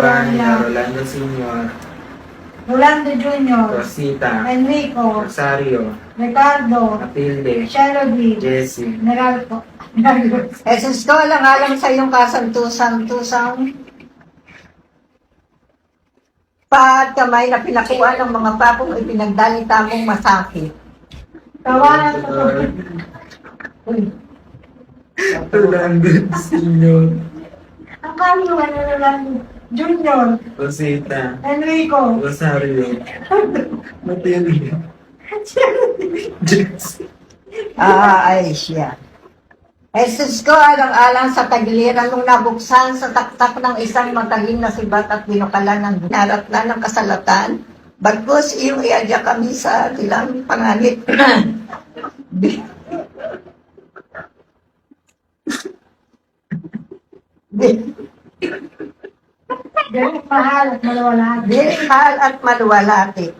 Urania, Rolando Sr., Rolando Jr., Rosita, Enrico, Rosario, Ricardo, Matilde, Shelby, Jessie, Meralco. Jesus ko, alang-alang sa iyong kasantusang-tusang paat kamay na pinakuha ng mga papong ipinagdalita mong masakit. Tawanan ko. Rolando Sr., Ang kami wala Rolando Jr., Rosita, Enrico, Rosario, Matilde, Jessie. Ay siya. Jesus ko, alang-alang sa tagiliran nung nabuksan sa taktak ng isang matalim na sibat at binukalan ng naratnan ng kasalatan, bagkus iyong iadya kami sa tilang panganit. Dili mahal at malawala. Dili mahal at maluwalhati.